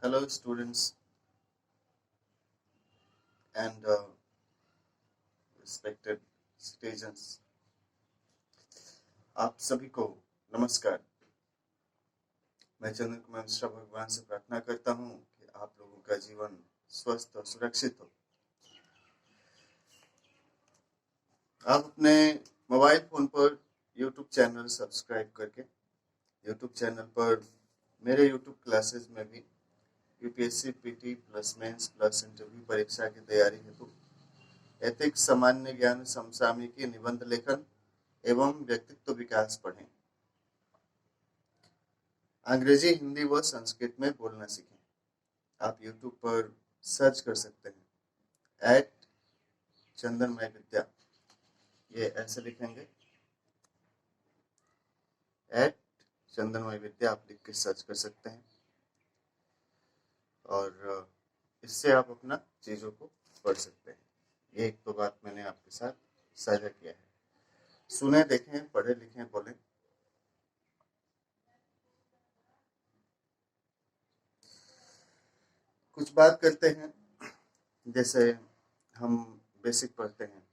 Hello, students and respected citizens. आप सभी को नमस्कार। मैं चंदन कुमार मिश्रा भगवान से प्रार्थना करता हूँ कि आप लोगों का जीवन स्वस्थ और सुरक्षित हो। आप अपने मोबाइल फोन पर YouTube चैनल सब्सक्राइब करके YouTube चैनल पर मेरे YouTube क्लासेस में भी UPSC PT plus mains plus interview परीक्षा की तैयारी हेतु एथिक्स, सामान्य ज्ञान, समसामयिकी, निबंध लेखन एवं व्यक्तित्व विकास पढ़ें। अंग्रेजी, हिंदी व संस्कृत में बोलना सीखें। आप YouTube पर सर्च कर सकते हैं @चंदनमय विद्या, ये ऐसे लिखेंगे @चंदनमय विद्या, आप लिख के सर्च कर सकते हैं और इससे आप अपना चीज़ों को पढ़ सकते हैं। ये एक तो बात मैंने आपके साथ साझा किया है। सुने, देखें, पढ़े, लिखें, बोलें। कुछ बात करते हैं, जैसे हम बेसिक पढ़ते हैं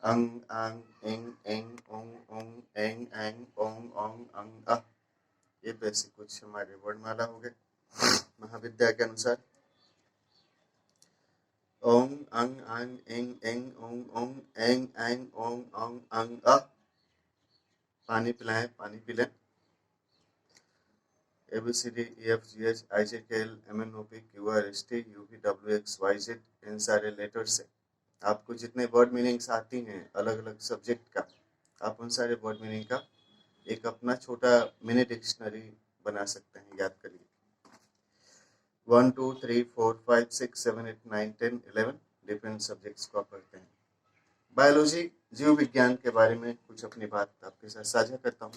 अंग, आंग, एंग, एंग, ओंग, ओंग, एंग, एंग, ओंग, ओंग, अंग, अ। ये बेसिक कुछ हमारे वर्णमाला हो गए महाविद्या के अनुसार। ओंग, अंग, आंग, एंग, एंग, ओंग, ओंग, एंग, एंग, ओंग, ओंग, अंग, अ। पानी पिलाएं, पानी पी लें। ABCD, EF, GH, IJ, KL, MNOP, QR, ST, UV, WX, YZ, इन सारे लेटर से आपको जितने वर्ड मीनिंग्स आती हैं अलग अलग सब्जेक्ट का, आप उन सारे वर्ड मीनिंग का एक अपना छोटा मिनी डिक्शनरी बना सकते हैं। याद करिए 1 2 3 4 5 6 7 8 9 10 11 डिफरेंट सब्जेक्ट्स को आप पढ़ते हैं। बायोलॉजी, जीव विज्ञान के बारे में कुछ अपनी बात आपके साथ साझा करता हूँ।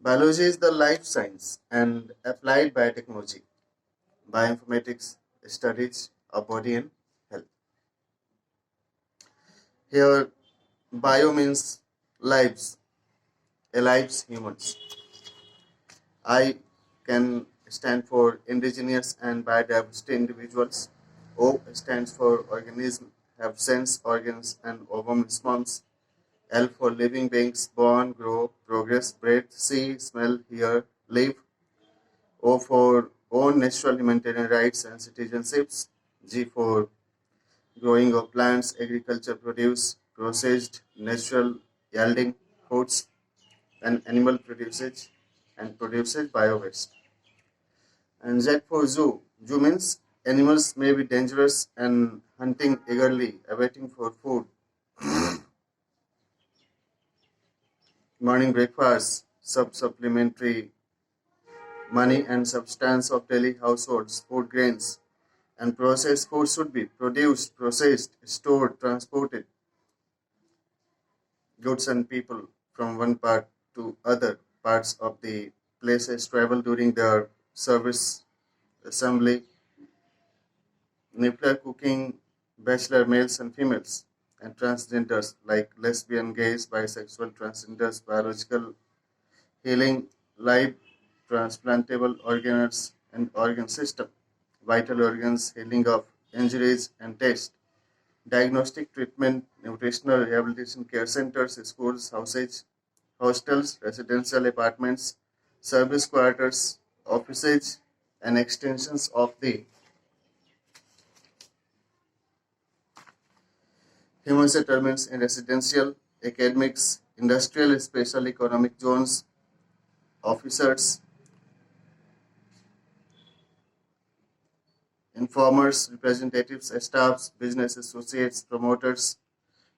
Biology is the life science and applied biotechnology. Bioinformatics studies our body and health. Here, bio means lives, alive humans. I can stand for indigenous and biodiversity individuals. O stands for organism, have sense organs and ovum response. L for living beings, born, grow, progress, breathe, see, smell, hear, live. O for own natural humanitarian rights and citizenships. G for growing of plants, agriculture produce, processed, natural yielding foods, and animal produces and produces bio-waste. And Z for zoo. Zoo means animals may be dangerous and hunting eagerly, awaiting for food. Morning breakfast, supplementary money and substance of daily households, food grains, and processed food should be produced, processed, stored, transported. Goods and people from one part to other parts of the places travel during their service, assembly, nuclear cooking, bachelor males and females, and transgenders like lesbian, gays, bisexual, transgenders, biological healing, live transplantable organs and organ system, vital organs, healing of injuries and taste, diagnostic treatment, nutritional rehabilitation care centers, schools, houses, hostels, residential apartments, service quarters, offices, and extensions of the human settlements in residential, academics, industrial, special economic zones, officers, informers, representatives, staffs, business associates, promoters,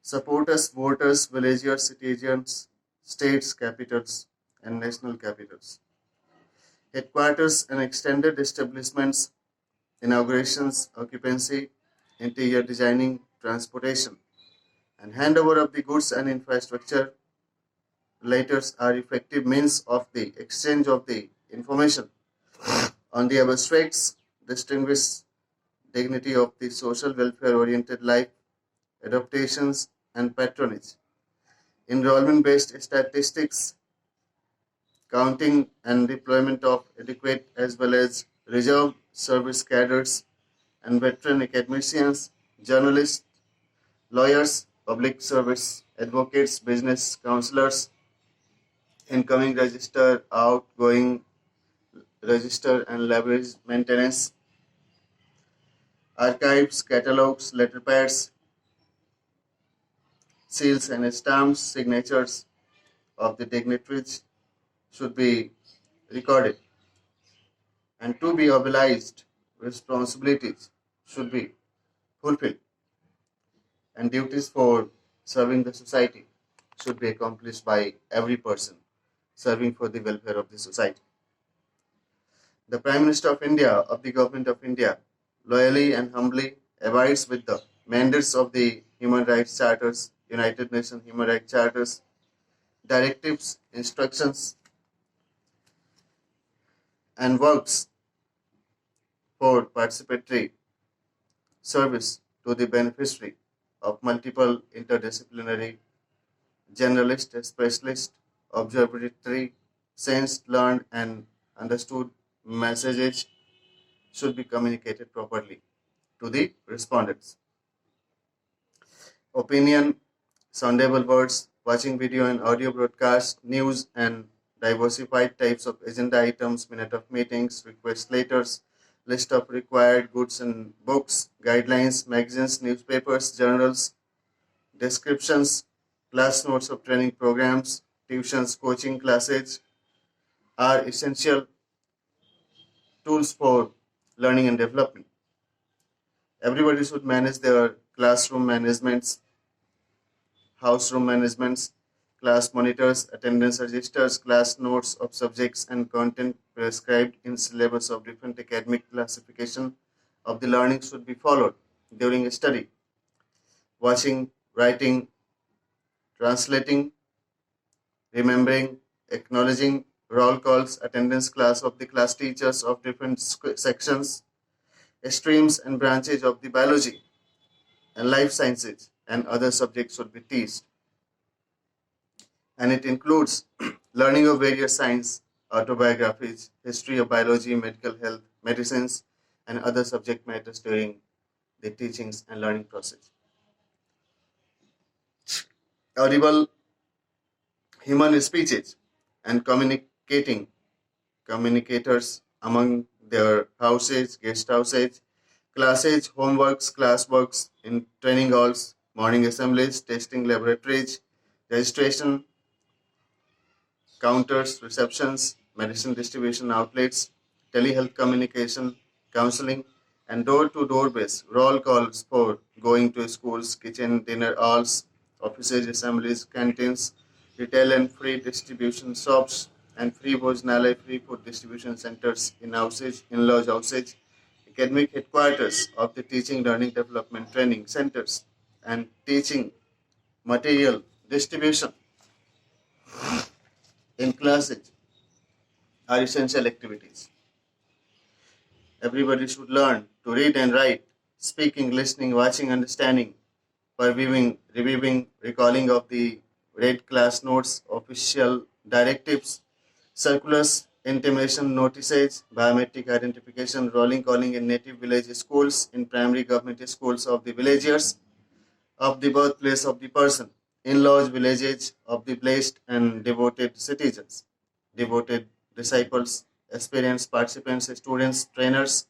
supporters, voters, villagers, citizens, states, capitals, and national capitals. Headquarters and extended establishments, inaugurations, occupancy, interior designing, transportation, and handover of the goods and infrastructure. Letters are effective means of the exchange of the information on the abstracts, distinguish dignity of the social welfare-oriented life, adaptations, and patronage. Enrollment-based statistics, counting and deployment of adequate as well as reserve service cadres, and veteran academicians, journalists, lawyers, public service advocates, business counselors, incoming register, outgoing register and library maintenance, archives, catalogs, letterpads, seals and stamps, signatures of the dignitaries should be recorded, and to be obliged, responsibilities should be fulfilled, and duties for serving the society should be accomplished by every person serving for the welfare of the society. The Prime Minister of India, of the Government of India, loyally and humbly abides with the mandates of the Human Rights Charters, United Nations Human Rights Charters, directives, instructions, and works for participatory service to the beneficiary of multiple interdisciplinary, generalist, specialist, observatory, sensed, learned, and understood messages should be communicated properly to the respondents. Opinion, soundable words, watching video and audio broadcast, news and diversified types of agenda items, minute of meetings, request letters, list of required goods and books, guidelines, magazines, newspapers, journals, descriptions, class notes of training programs, tuitions, coaching classes are essential tools for learning and development. Everybody should manage their classroom managements, house room managements, class monitors, attendance registers, class notes of subjects and content prescribed in syllabus of different academic classification of the learning should be followed during study. Watching, writing, translating, remembering, acknowledging roll calls, attendance class of the class teachers of different sections, streams and branches of the biology and life sciences and other subjects should be taught, and it includes learning of various science, autobiographies, history of biology, medical health, medicines, and other subject matters during the teachings and learning process. Audible human speeches and communicating communicators among their houses, guest houses, classes, homeworks, classworks in training halls, morning assemblies, testing laboratories, registration counters, receptions, medicine distribution outlets, telehealth communication, counseling, and door-to-door base roll calls for going to schools, kitchen, dinner halls, offices, assemblies, canteens, retail and free distribution shops, and free bhojanalaya, free food distribution centers in houses, in-lodge houses, academic headquarters of the teaching, learning, development, training centers, and teaching material distribution in classes are essential activities. Everybody should learn to read and write, speaking, listening, watching, understanding, reviewing, recalling of the read class notes, official directives, circulars, intimation notices, biometric identification, rolling calling in native village schools, in primary government schools of the villagers, of the birthplace of the person, in-laws, villages of the blessed and devoted citizens, devoted disciples, experienced participants, students, trainers,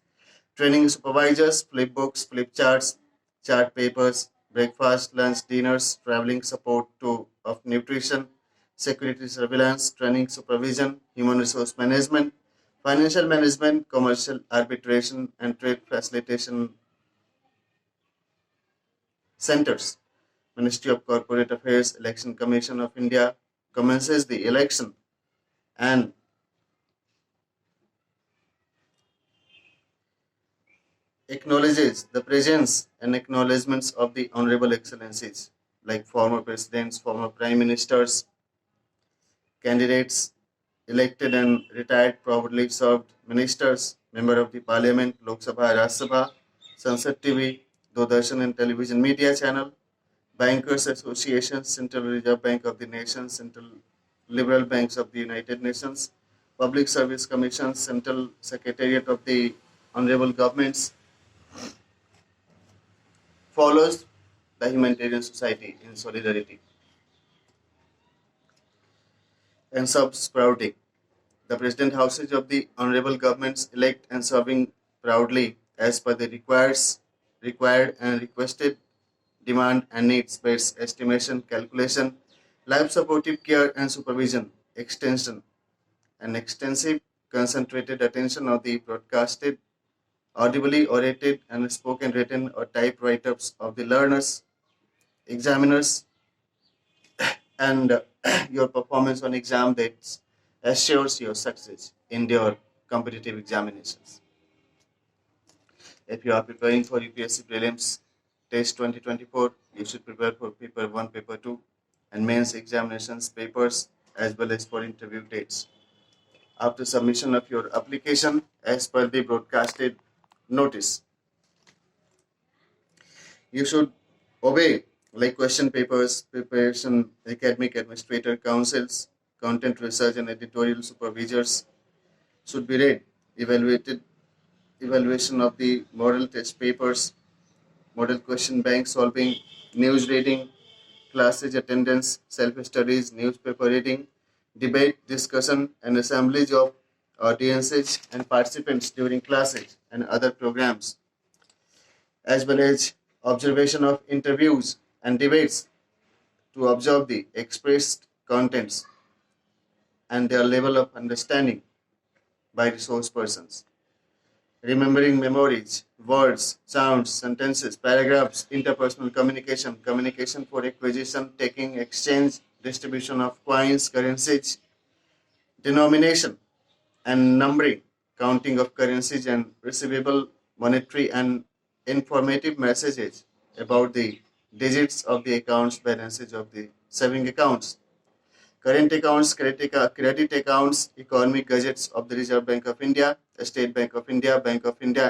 training supervisors, flip books, flip charts, chart papers, breakfast, lunch, dinners, traveling support to of nutrition, security surveillance, training supervision, human resource management, financial management, commercial arbitration, and trade facilitation centers. Ministry of Corporate Affairs, Election Commission of India commences the election and acknowledges the presence and acknowledgements of the Honorable Excellencies like former presidents, former prime ministers, candidates, elected and retired, proudly served ministers, member of the parliament, Lok Sabha, Rajya Sabha, Sansad TV, Doordarshan and television media channel, Bankers Association, Central Reserve Bank of the Nation, Central Liberal Banks of the United Nations, Public Service Commission, Central Secretariat of the honorable governments follows the humanitarian society in solidarity and subs proudly. The President houses of the honorable governments elect and serving proudly as per the required and requested demand and needs based estimation, calculation, life supportive care and supervision, extension, and extensive concentrated attention of the broadcasted, audibly orated and spoken written or type write-ups of the learners, examiners, and your performance on exam dates assures your success in your competitive examinations. If you are preparing for UPSC prelims test 2024, you should prepare for paper 1, paper 2, and mains examinations papers as well as for interview dates. After submission of your application as per the broadcasted notice, you should obey like question papers, preparation, academic administrator councils, content research and editorial supervisors should be read, evaluated, evaluation of the model test papers, model question bank solving, news reading, classes attendance, self-studies, newspaper reading, debate, discussion, and assemblage of audiences and participants during classes and other programs, as well as observation of interviews and debates to observe the expressed contents and their level of understanding by resource persons. Remembering memories, words, sounds, sentences, paragraphs, interpersonal communication, communication for acquisition, taking, exchange, distribution of coins, currencies, denomination, and numbering, counting of currencies and receivable monetary and informative messages about the digits of the accounts balances of the saving accounts, current accounts, credit accounts, economic gadgets of the Reserve Bank of India, State Bank of India,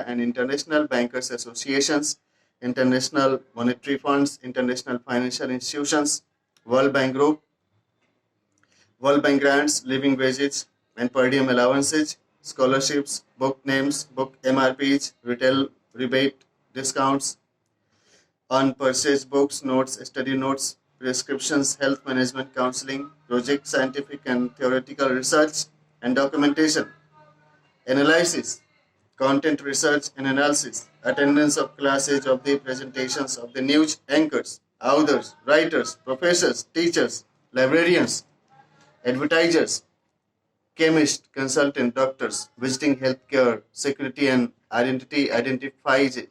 and International Bankers Associations, International Monetary Funds, International Financial Institutions, World Bank Group, World Bank grants, living wages, and per diem allowances, scholarships, book names, book MRPs, retail rebate discounts on purchase books, notes, study notes, prescriptions, health management counseling, project scientific and theoretical research and documentation, analysis, content research and analysis, attendance of classes of the presentations of the news anchors, authors, writers, professors, teachers, librarians, advertisers, chemists, consultant, doctors, visiting healthcare, security and identity identifiers,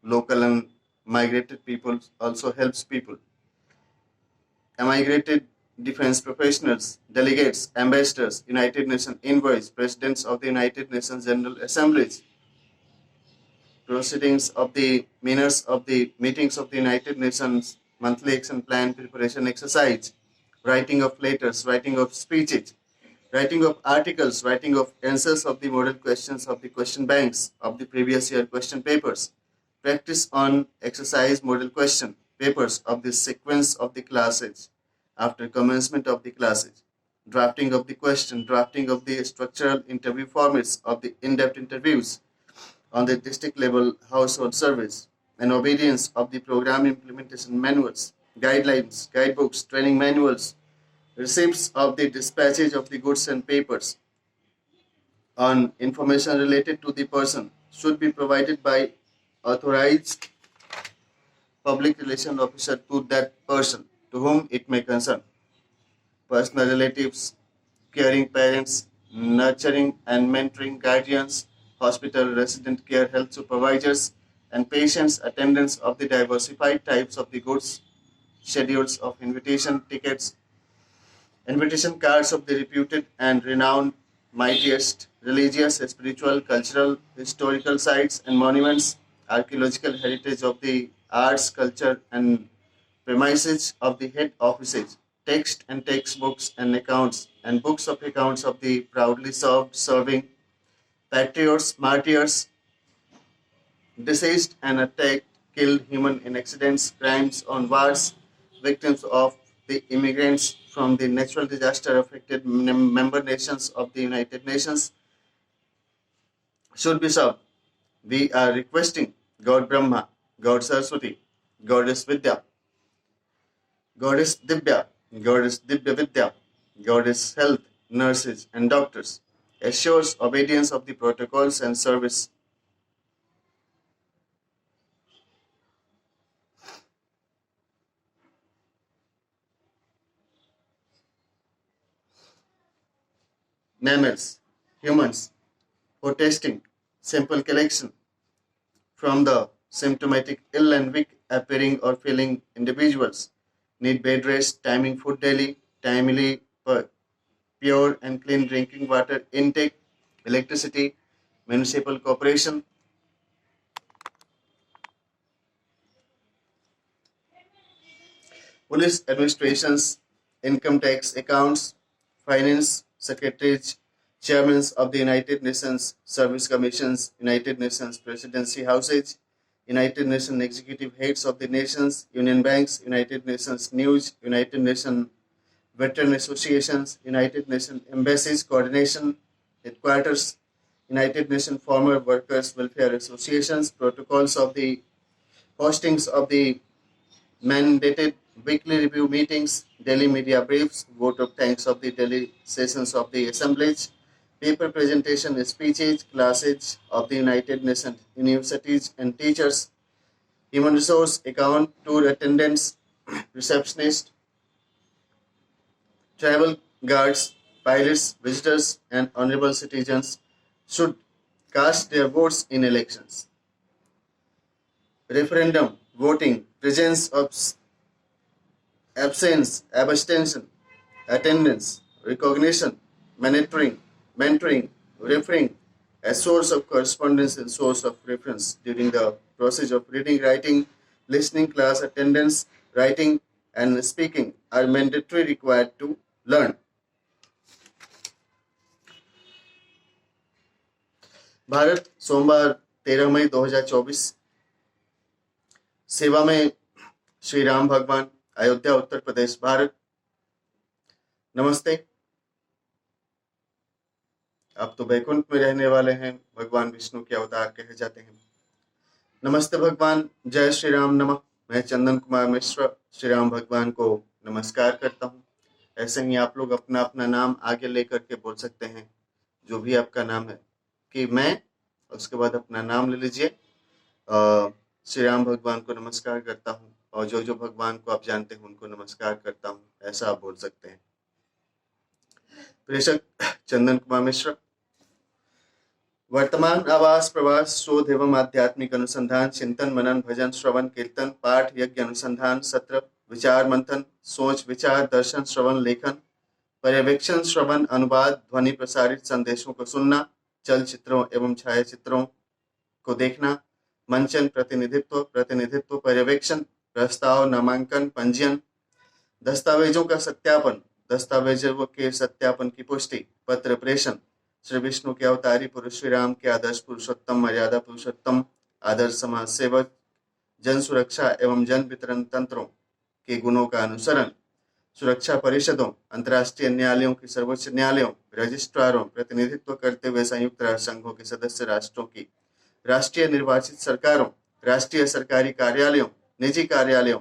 local and migrated people also helps people. Emigrated defense professionals, delegates, ambassadors, United Nations envoys, presidents of the United Nations General Assemblies, proceedings of the minutes of the meetings of the United Nations monthly action plan preparation exercise, writing of letters, writing of speeches, writing of articles, writing of answers of the model questions of the question banks of the previous year question papers, practice on exercise model question papers of the sequence of the classes after commencement of the classes, drafting of the question, drafting of the structural interview formats of the in-depth interviews on the district level household service, and obedience of the program implementation manuals, guidelines, guidebooks, training manuals, receipts of the dispatches of the goods and papers on information related to the person should be provided by authorized public relation officer to that person to whom it may concern. Personal relatives, caring parents, nurturing and mentoring guardians, hospital resident care health supervisors, and patients attendance of the diversified types of the goods, schedules of invitation tickets, invitation cards of the reputed and renowned mightiest religious, spiritual, cultural, historical sites and monuments, archaeological heritage of the arts, culture, and premises of the head offices, text and textbooks and accounts, and books of accounts of the proudly served, serving, patriots, martyrs, deceased and attacked, killed human in accidents, crimes on wars, victims of the immigrants from the natural disaster affected member nations of the United Nations should be served. We are requesting God Brahma, God Saraswati, Goddess Vidya, Goddess Dibya, Goddess Dibya Vidya, Goddess Health, nurses, and doctors assures obedience of the protocols and service. Mammals, humans, for testing, sample collection from the symptomatic ill and weak appearing or feeling individuals need bed rest, timing food daily, timely pure and clean drinking water intake, electricity, municipal cooperation, police administrations, income tax accounts, finance secretaries, chairmen of the United Nations Service Commissions, United Nations Presidency Houses, United Nations executive heads of the nations, union banks, United Nations News, United Nations Veteran Associations, United Nations Embassies Coordination Headquarters, United Nations Former Workers Welfare Associations, protocols of the hostings of the mandated weekly review meetings, daily media briefs, vote of thanks of the daily sessions of the assemblies, paper presentation speeches, classes of the United Nations universities and teachers, human resource account, tour attendants, receptionists, travel guards, pilots, visitors, and honorable citizens should cast their votes in elections. Referendum, voting, presence of absence, abstention, attendance, recognition, mentoring, referring, a source of correspondence and source of reference during the process of reading, writing, listening, class attendance, writing, and speaking are mandatory required to learn. Bharat सोमवार 13 मई 2024 सेवा में श्री राम भगवान अयोध्या उत्तर प्रदेश भारत। नमस्ते। आप तो बैकुंठ में रहने वाले हैं, भगवान विष्णु के अवतार कहे जाते हैं। नमस्ते भगवान, जय श्री राम नमः। मैं चंदन कुमार मिश्र श्री राम भगवान को नमस्कार करता हूँ। ऐसे ही आप लोग अपना अपना नाम आगे लेकर के बोल सकते हैं, जो भी आपका नाम है, कि मैं, उसके बाद अपना नाम ले लीजिए। श्री राम भगवान को नमस्कार करता हूँ, और जो जो भगवान को आप जानते हैं उनको नमस्कार करता हूँ, ऐसा आप बोल सकते हैं। प्रेषक चंदन कुमार मिश्र। वर्तमान आवास प्रवास शोध एवं आध्यात्मिक अनुसंधान चिंतन मनन भजन श्रवण कीर्तन पाठ यज्ञ अनुसंधान सत्र विचार मंथन सोच विचार दर्शन श्रवण लेखन पर्यवेक्षण श्रवण अनुवाद ध्वनि प्रसारित संदेशों को सुनना चलचित्रों एवं छायाचित्रों को देखना मंचन प्रतिनिधित्व पर्यवेक्षण प्रस्ताव नामांकन पंजीयन दस्तावेजों का सत्यापन दस्तावेजों के सत्यापन की पुष्टि पत्र प्रेषण श्री विष्णु के अवतारी पुरुष श्री राम के आदर्श पुरुषोत्तम मर्यादा पुरुषोत्तम आदर्श समाज सेवक जन सुरक्षा एवं जन वितरण तंत्रों के गुणों का अनुसरण सुरक्षा परिषदों अंतर्राष्ट्रीय न्यायालयों की सर्वोच्च न्यायालयों रजिस्ट्रारों प्रतिनिधित्व करते हुए संयुक्त राष्ट्र संघों के सदस्य राष्ट्रों की राष्ट्रीय निर्वाचित सरकारों राष्ट्रीय सरकारी कार्यालयों निजी कार्यालयों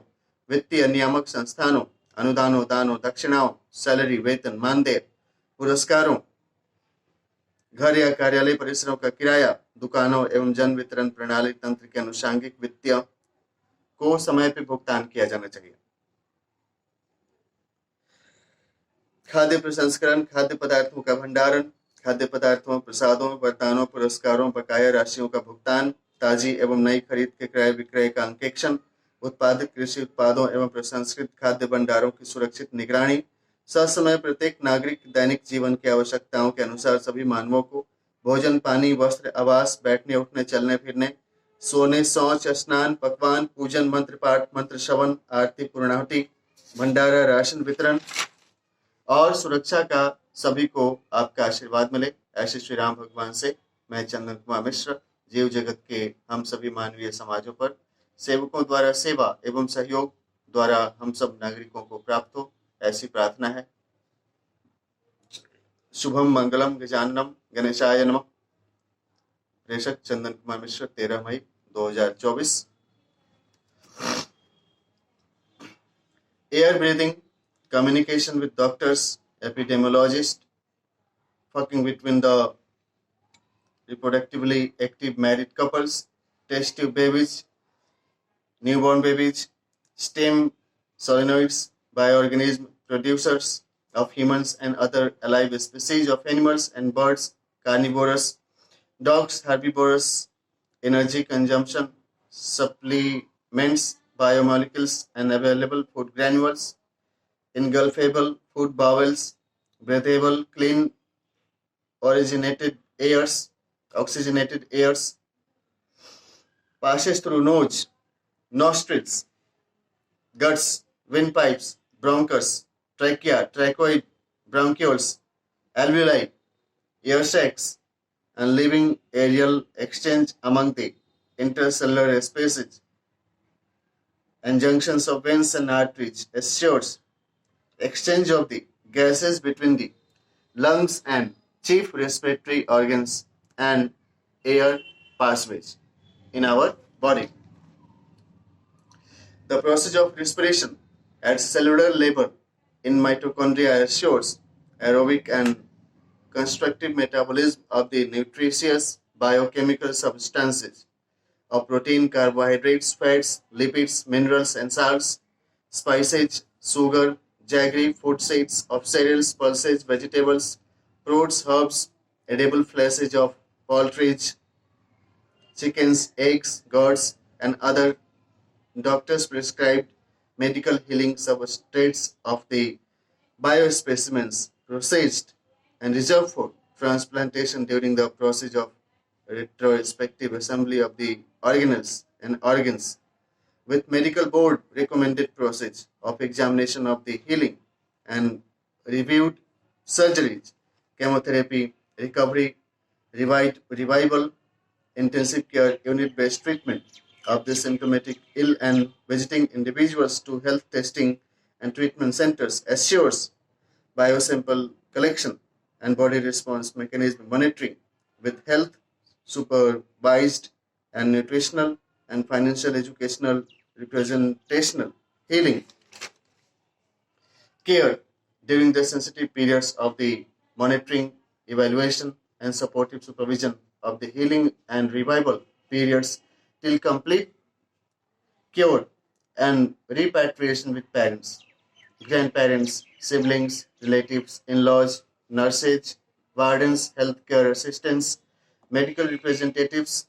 वित्तीय नियामक संस्थानों अनुदानों दानों दक्षिणाओं सैलरी वेतन मानदेय पुरस्कारों घर या कार्यालय परिसरों का किराया दुकानों एवं जन वितरण प्रणाली तंत्र के अनुषांगिक वित्तीय को समय पर भुगतान किया जाना चाहिए। खाद्य प्रसंस्करण खाद्य पदार्थों का भंडारण खाद्य पदार्थों प्रसादों वरदानों पुरस्कारों बकाया राशियों का भुगतान ताजी एवं नई खरीद के क्रय विक्रय का अंकेक्षण उत्पादित कृषि उत्पादों एवं प्रसंस्कृत खाद्य भंडारों की सुरक्षित निगरानी ससमय प्रत्येक नागरिक दैनिक जीवन की आवश्यकताओं के अनुसार सभी मानवों को भोजन पानी वस्त्र आवास बैठने उठने चलने फिरने सोने शौच स्नान पकवान पूजन मंत्र पाठ मंत्र श्रवण आरती पूर्णाहुति भंडारा राशन वितरण और सुरक्षा का सभी को आपका आशीर्वाद मिले। ऐसे श्री राम भगवान से मैं चंदन कुमार मिश्र जीव जगत के हम सभी मानवीय समाजों पर सेवकों द्वारा सेवा एवं सहयोग द्वारा हम सब नागरिकों को प्राप्त हो ऐसी प्रार्थना है। शुभम मंगलम गजाननम गणेशाय नमः। प्रेषक चंदन कुमार मिश्र, 13 मई 2024। Air breathing, communication with doctors, epidemiologists, fucking between the reproductively active married couples, test tube babies, newborn babies, stem solenoids, bioorganism producers of humans and other alive species of animals and birds, carnivorous, dogs, herbivorous, energy consumption, supplements, biomolecules, and available food granules, engulfable food bowels, breathable, clean, oxygenated airs, passes through nose, nostrils, guts, windpipes, bronchus, trachea, tracheoid, bronchioles, alveoli, air sacs, and leaving aerial exchange among the intercellular spaces and junctions of veins and arteries assures exchange of the gases between the lungs and chief respiratory organs and air pathways in our body. The process of respiration at cellular level in mitochondria assures aerobic and constructive metabolism of the nutritious biochemical substances of protein, carbohydrates, fats, lipids, minerals, and salts, spices, sugar, jaggery, food seeds of cereals, pulses, vegetables, fruits, herbs, edible fleshes of poultry, chickens, eggs, gourds, and other doctors prescribed medical healing substrates of the biospecimens processed and reserved for transplantation during the process of retrospective assembly of the organelles and organs with medical board recommended process of examination of the healing and reviewed surgeries, chemotherapy, recovery, revival, intensive care unit based treatment of the symptomatic ill and visiting individuals to health testing and treatment centers assures biosample collection and body response mechanism monitoring with health supervised and nutritional and financial educational representational healing care during the sensitive periods of the monitoring, evaluation, and supportive supervision of the healing and revival periods till complete cure and repatriation with parents, grandparents, siblings, relatives, in laws, nurses, wardens, healthcare assistants, medical representatives,